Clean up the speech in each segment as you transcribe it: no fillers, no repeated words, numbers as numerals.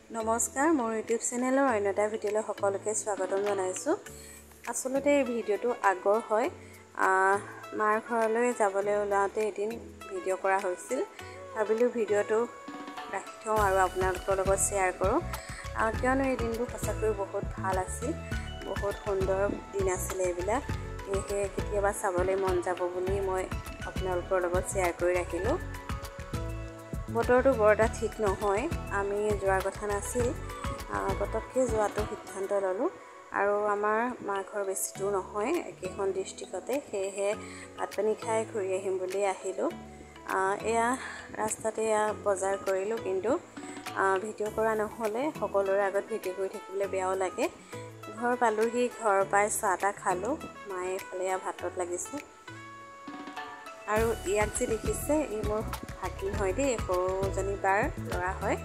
নমস্কাৰ, মোৰ ইউটিউব চেনেলৰ অন্য এটা ভিডিঅ'লৈ সকলোকে স্বাগতম জনাইছোঁ। আচলতে এই ভিডিঅ'টো আগৰ হয়। মাৰ ঘৰলৈ যাবলৈ ওলাওঁতে এদিন ভিডিঅ' কৰা হৈছিল। ভাবিলোঁ ভিডিঅ'টো ৰাখি থওঁ আৰু আপোনালোকৰ লগত শ্বেয়াৰ কৰোঁ, কিয়নো এই দিনবোৰ সঁচাকৈ বহুত ভাল আছিল, বহুত সুন্দৰ দিন আছিলে এইবিলাক। সেয়েহে কেতিয়াবা চাবলৈ মন যাব বুলি মই আপোনালোকৰ লগত শ্বেয়াৰ কৰি ৰাখিলোঁ। বতৰটো বৰ এটা ঠিক নহয়, আমি যোৱাৰ কথা নাছিল, পটককৈ যোৱাটো সিদ্ধান্ত ল'লোঁ। আৰু আমাৰ মা ঘৰ বেছি দূৰ নহয়, একেখন ডিষ্ট্ৰিক্টতে, সেয়েহে ভাত পানী খাই ঘূৰি আহিম বুলি আহিলোঁ। এয়া ৰাস্তাতে বজাৰ কৰিলোঁ, কিন্তু ভিডিঅ' কৰা নহ'লে, সকলোৰে আগত ভিডিঅ' কৰি থাকিবলৈ বেয়াও লাগে। ঘৰ পালোঁহি, ঘৰ পাই চাহ তাহ খালোঁ। মায়ে এইফালে ভাতত লাগিছে। আৰু ইয়াক যে দেখিছে, ই মোৰ ভাগিন হয় দেই, সৰুজনী বাৰ ল'ৰা হয়।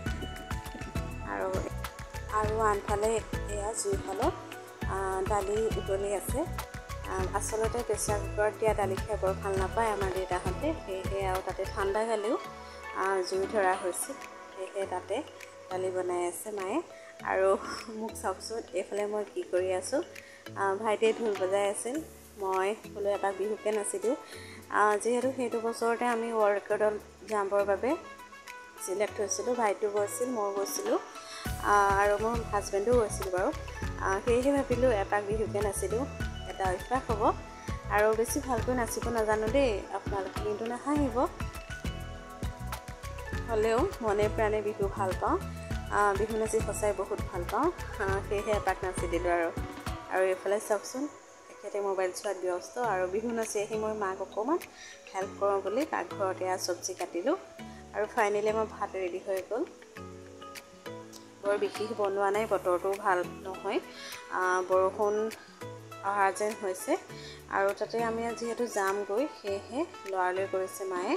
আৰু আনফালে এয়া জুইশালত দালি উতলি আছে। আচলতে প্ৰেছাৰ কুকাৰত দিয়া দালি খাই বৰ ভাল নাপায় আমাৰ দেউতাহঁতে, সেয়েহে আৰু তাতে ঠাণ্ডা গালিও জুই ধৰা হৈছিল, সেয়েহে তাতে দালি বনাই আছে মায়ে। আৰু মোক চাওকচোন, এইফালে মই কি কৰি আছোঁ। ভাইটিয়ে ঢোল বজাই আছিল, মই বোলো এটা বিহুকে নাচিলোঁ। যিহেতু সেইটো বছৰতে আমি ৱৰ্ল্ড ৰেকৰ্ডত যাবৰ বাবে চিলেক্ট হৈছিলোঁ। ভাইটিও গৈছিল, ময়ো গৈছিলোঁ, আৰু মোৰ হাজবেণ্ডো গৈছিল বাৰু। সেয়েহে ভাবিলোঁ এপাক বিহুকে নাচিলোঁ, এটা অভ্যাস হ'ব। আৰু বেছি ভালকৈ নাচিব নাজানো দেই, আপোনালোকে কিন্তু নাহাঁহিব। হ'লেও মনে প্ৰাণে বিহু ভাল পাওঁ, বিহু নাচি সঁচাই বহুত ভাল পাওঁ, সেয়েহে এপাক নাচি দিলোঁ। আৰু এইফালে চাওকচোন, তেখেতে মোবাইল চোৱাত ব্যস্ত। আৰু বিহু নাচি আহি মই মাক অকণমান হেল্প কৰোঁ বুলি পাকঘৰতে চব্জি কাটিলোঁ। আৰু ফাইনেলি মোৰ ভাত ৰেডি হৈ গ'ল। বৰ বিশেষ বনোৱা নাই, বতৰটো ভাল নহয়, বৰষুণ অহা যেন হৈছে। আৰু তাতে আমি যিহেতু যামগৈ, সেয়েহে লৰালৰি কৰিছে মায়ে।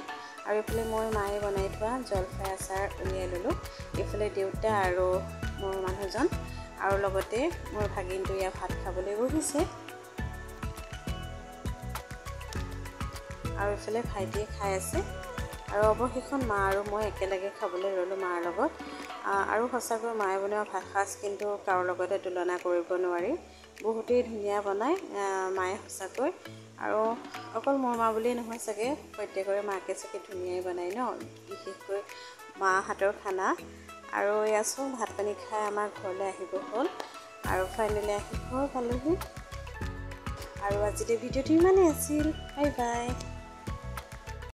আৰু এইফালে মই মায়ে বনাই থোৱা জলফাই আচাৰ উলিয়াই ল'লোঁ। এইফালে দেউতা আৰু মোৰ মানুহজন, আৰু লগতে মোৰ ভাগিনটো ইয়াত ভাত খাবলৈ বহিছে। আৰু এইফালে ভাইটিয়ে খাই আছে। আৰু অৱশেষত মা আৰু মই একেলগে খাবলৈ ল'লোঁ মাৰ লগত। আৰু সঁচাকৈ মায়ে বনোৱা ভাতসাজ কিন্তু কাৰো লগতে তুলনা কৰিব নোৱাৰি, বহুতেই ধুনীয়া বনায় মায়ে সঁচাকৈ। আৰু অকল মোৰ মা বুলিয়েই নহয় চাগে, প্ৰত্যেকৰে মাকে চাগে ধুনীয়াই বনায় ন, বিশেষকৈ মা হাতৰ খানা। আৰু এয়া চব ভাত পানী খাই আমাৰ ঘৰলৈ আহিব হ'ল। আৰু ফাইনেলি আহি ঘৰ পালোঁহি। আৰু আজিলৈ ভিডিঅ'টো ইমানেই আছিল। Bye bye.